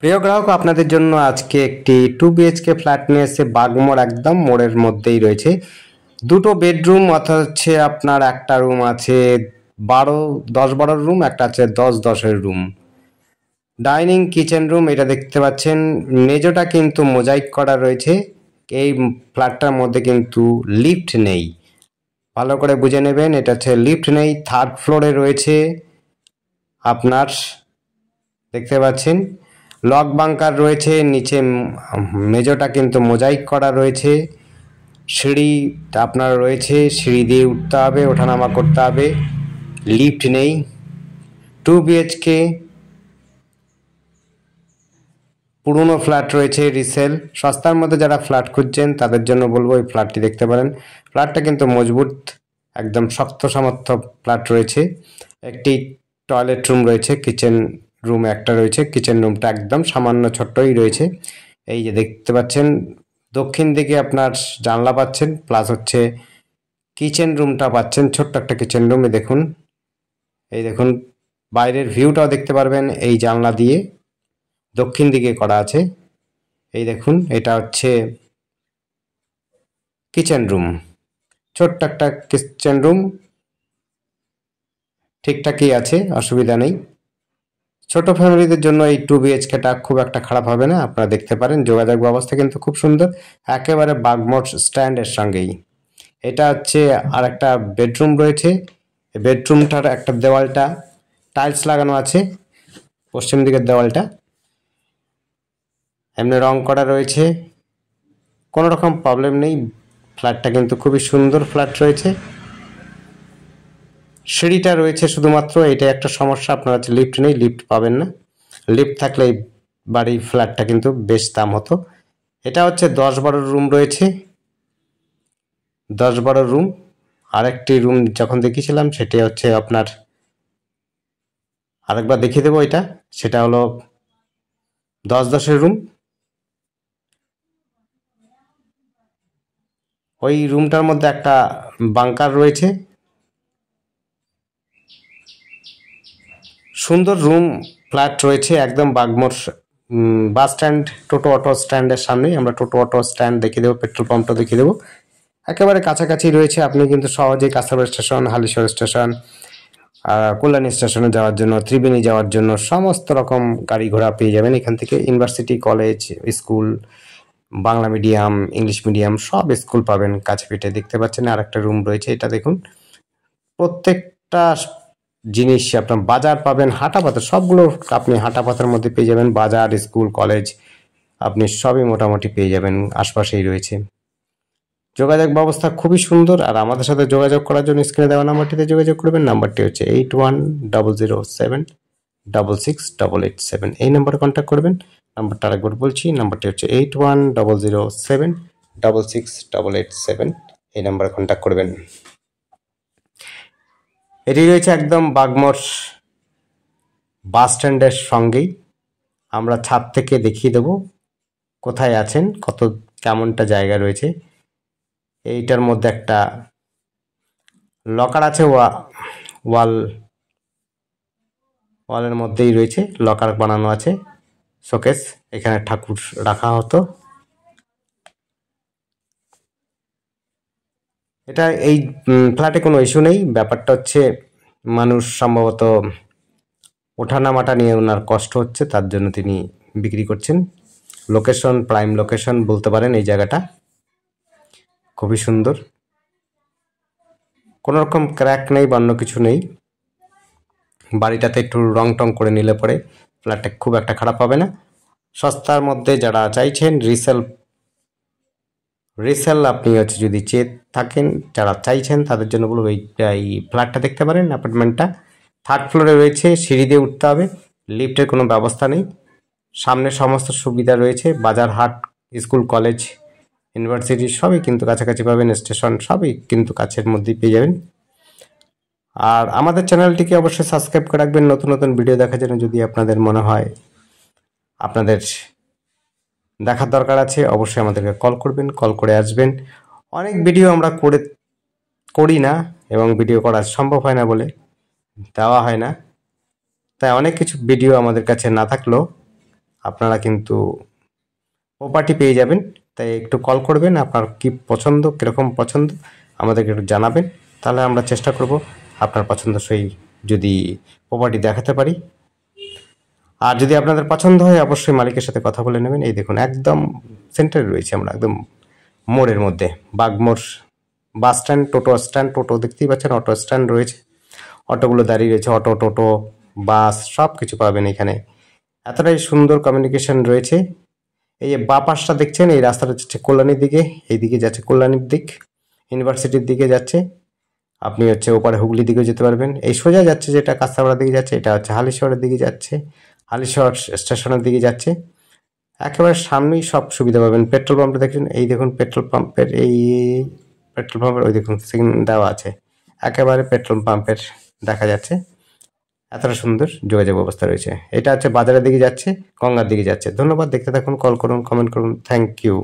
প্রিয় গ্রাহক, আপনাদের জন্য আজকে একটি 2 BHK ফ্ল্যাট নিয়ে এসে বাগমোড় একদম মোড়ের মধ্যেই রয়েছে। দুটো বেডরুম অর্থাৎ হচ্ছে আপনার একটা রুম আছে 10-12 রুম, একটা আছে 10-10 রুম। ডাইনিং কিচেন রুম এটা দেখতে পাচ্ছেন। মেজোটা কিন্তু মোজাইক করা রয়েছে। এই ফ্ল্যাটটার মধ্যে কিন্তু লিফট নেই, ভালো করে বুঝে নেবেন। এটা হচ্ছে লিফট নেই, থার্ড ফ্লোরে রয়েছে আপনার, দেখতে পাচ্ছেন। লক বাংকার রয়েছে নিচে, মেজোটা কিন্তু মোজাইক করা রয়েছে। সিঁড়ি আপনার রয়েছে, সিঁড়ি দিয়ে উঠতে হবে, ওঠানামা করতে হবে। লিফট নেই। 2 BHK পুরনো ফ্ল্যাট রয়েছে, রিসেল। সস্তার মধ্যে যারা ফ্ল্যাট খুঁজছেন তাদের জন্য বলবো এই ফ্ল্যাটটি দেখতে পারেন। ফ্ল্যাটটা কিন্তু মজবুত, একদম শক্ত সামর্থ্য ফ্ল্যাট রয়েছে। একটি টয়লেট রুম রয়েছে, কিচেন রুম একটা রয়েছে। কিচেন রুমটা একদম সামান্য ছোট্টই রয়েছে। এই যে দেখতে পাচ্ছেন, দক্ষিণ দিকে আপনার জানলা পাচ্ছেন, প্লাস হচ্ছে কিচেন রুমটা পাচ্ছেন, ছোট্ট একটা কিচেন রুম। দেখুন, এই দেখুন বাইরের ভিউটাও দেখতে পারবেন এই জানলা দিয়ে, দক্ষিণ দিকে করা আছে। এই দেখুন, এটা হচ্ছে কিচেন রুম, ছোট্ট একটা কিচেন রুম, ঠিকঠাকই আছে, অসুবিধা নেই। ছোট ফ্যামিলিদের জন্য এই 2 BHKটা খুব একটা খারাপ হবে না। আপনারা দেখতে পারেন, যোগাযোগ ব্যবস্থা কিন্তু খুব সুন্দর, একেবারে বাগমোড় স্ট্যান্ডের সঙ্গেই। এটা হচ্ছে আর একটা বেডরুম রয়েছে। বেডরুমটার একটা দেওয়ালটা টাইলস লাগানো আছে, পশ্চিম দিকের দেওয়ালটা এমনি রং করা রয়েছে, কোনো রকম প্রবলেম নেই। ফ্ল্যাটটা কিন্তু খুবই সুন্দর ফ্ল্যাট রয়েছে। সিঁড়িটা রয়েছে শুধুমাত্র, এটা একটা সমস্যা, আপনার হচ্ছে লিফট নেই, লিফট পাবেন না। লিফট থাকলে এই বাড়ির ফ্ল্যাটটা কিন্তু বেশ দাম হতো। এটা হচ্ছে 10-12 রুম রয়েছে, 10-12 রুম। আরেকটি রুম যখন দেখিয়েছিলাম সেটা হচ্ছে আপনার, আরেকবার দেখিয়ে দেবো এটা, সেটা হলো 10-10 রুম। ওই রুমটার মধ্যে একটা বাংকার রয়েছে। সুন্দর রুম ফ্ল্যাট রয়েছে, একদম বাগমোড় বাস স্ট্যান্ড, টোটো অটো স্ট্যান্ডের সামনেই। আমরা টোটো অটো স্ট্যান্ড দেখিয়ে দেবো, পেট্রোল পাম্পটা দেখিয়ে দেবো, একেবারে কাছাকাছি রয়েছে। আপনি কিন্তু সহজেই কাঁসারপাড় স্টেশন, হালিশহর স্টেশন, কল্যাণী স্টেশনে যাওয়ার জন্য, ত্রিবেণী যাওয়ার জন্য সমস্ত রকম গাড়ি ঘোড়া পেয়ে যাবেন এখান থেকে। University, college, school, Bangla medium, English medium সব স্কুল পাবেন কাছে পিঠে। দেখতে পাচ্ছেন আর একটা রুম রয়েছে, এটা দেখুন। প্রত্যেকটা জিনিস আপনার, বাজার পাবেন, হাঁটা পথে সবগুলো আপনি হাঁটা পথের মধ্যে পেয়ে যাবেন। বাজার, স্কুল, কলেজ আপনি সবই মোটামুটি পেয়ে যাবেন, আশপাশেই রয়েছে। যোগাযোগ ব্যবস্থা খুবই সুন্দর। আর আমাদের সাথে যোগাযোগ করার জন্য স্ক্রিনে দেওয়া নাম্বারটিতে যোগাযোগ করবেন। নাম্বারটি হচ্ছে 8100768887। এই নাম্বারে কন্ট্যাক্ট করবেন। নাম্বারটা আরেকবার বলছি, নাম্বারটি হচ্ছে 8100768887। এই নাম্বারে কন্ট্যাক্ট করবেন। এটি রয়েছে একদম বাগমোড় বাস স্ট্যান্ডের সঙ্গেই। আমরা ছাদ থেকে দেখিয়ে দেব কোথায় আছেন, কত কেমনটা জায়গা রয়েছে। এইটার মধ্যে একটা লকার আছে, ওয়ালের মধ্যেই রয়েছে, লকার বানানো আছে, শোকেস, এখানে ঠাকুর রাখা হতো। এটা এই ফ্ল্যাটে কোনো ইস্যু নেই। ব্যাপারটা হচ্ছে মানুষ সম্ভবত ওঠানামাটা নিয়ে ওনার কষ্ট হচ্ছে, তার জন্য তিনি বিক্রি করছেন। লোকেশন প্রাইম লোকেশন বলতে পারেন এই জায়গাটা, খুবই সুন্দর, কোনো রকম ক্র্যাক নেই বা অন্য কিছু নেই। বাড়িটাতে একটু রং টং করে নিলে পরে ফ্ল্যাটটা খুব একটা খারাপ হবে না। সস্তার মধ্যে যারা চাইছেন রিসেল আপনি হচ্ছে যদি চেয়ে থাকেন, যারা চাইছেন তাদের জন্য বলবো এই ফ্ল্যাটটা দেখতে পারেন। অ্যাপার্টমেন্টটা থার্ড ফ্লোরে রয়েছে, সিঁড়ি দিয়ে উঠতে হবে, লিফটের কোনো ব্যবস্থা নেই। সামনে সমস্ত সুবিধা রয়েছে, বাজার, হাট, স্কুল, কলেজ, ইউনিভার্সিটি সবই কিন্তু কাছাকাছি পাবেন, স্টেশন সবই কিন্তু কাছের মধ্যেই পেয়ে যাবেন। আর আমাদের চ্যানেলটিকে অবশ্যই সাবস্ক্রাইব করে রাখবেন নতুন নতুন ভিডিও দেখার জন্য। যদি আপনাদের মনে হয় আপনাদের দেখার দরকার আছে, অবশ্যই আমাদেরকে কল করবেন, কল করে আসবেন। অনেক ভিডিও আমরা করি না, এবং ভিডিও করা সম্ভব হয় না বলে দেওয়া হয় না। তাই অনেক কিছু ভিডিও আমাদের কাছে না থাকলেও আপনারা কিন্তু প্রপার্টি পেয়ে যাবেন। তাই একটু কল করবেন, আপনার কি পছন্দ, কীরকম পছন্দ আমাদেরকে একটু জানাবেন, তাহলে আমরা চেষ্টা করব আপনার পছন্দসই যদি প্রপার্টি দেখাতে পারি। আর যদি আপনাদের পছন্দ হয় অবশ্যই মালিকের সাথে কথা বলে নেবেন। এই দেখুন একদম সেন্টারে রয়েছে আমরা, একদম মোড়ের মধ্যে, বাগমোড় বাস স্ট্যান্ড, টোটো স্ট্যান্ড, টোটো দেখতেই পাচ্ছেন, অটো স্ট্যান্ড রয়েছে, অটোগুলো দাঁড়িয়ে রয়েছে, অটো, টোটো, বাস সব কিছু পাবেন এখানে। এতটাই সুন্দর কমিউনিকেশন রয়েছে। এই যে বাঁ পাশটা দেখছেন, এই রাস্তাটা যাচ্ছে কল্যাণীর দিকে, এইদিকে যাচ্ছে কল্যাণীর দিক, ইউনিভার্সিটির দিকে যাচ্ছে। আপনি হচ্ছে ওপারে হুগলি দিকেও যেতে পারবেন। এই সোজা যাচ্ছে যেটা কাঁচরাপাড়ার দিকে যাচ্ছে, এটা হচ্ছে হালিশহরের দিকে যাচ্ছে, হালিশহর স্টেশনের দিকে যাচ্ছে। একেবারে সামনেই সব সুবিধা পাবেন। পেট্রোল পাম্পটা দেখছেন, এই দেখুন পেট্রোল পাম্পের, এই পেট্রোল পাম্পের ওই দেখুন সিগন্যাল দেওয়া আছে, একেবারে পেট্রোল পাম্পের দেখা যাচ্ছে। এতটা সুন্দর যোগাযোগ ব্যবস্থা রয়েছে। এটা হচ্ছে বাজারের দিকে যাচ্ছে, গঙ্গার দিকে যাচ্ছে। ধন্যবাদ, দেখতে থাকুন, কল করুন, কমেন্ট করুন। Thank you.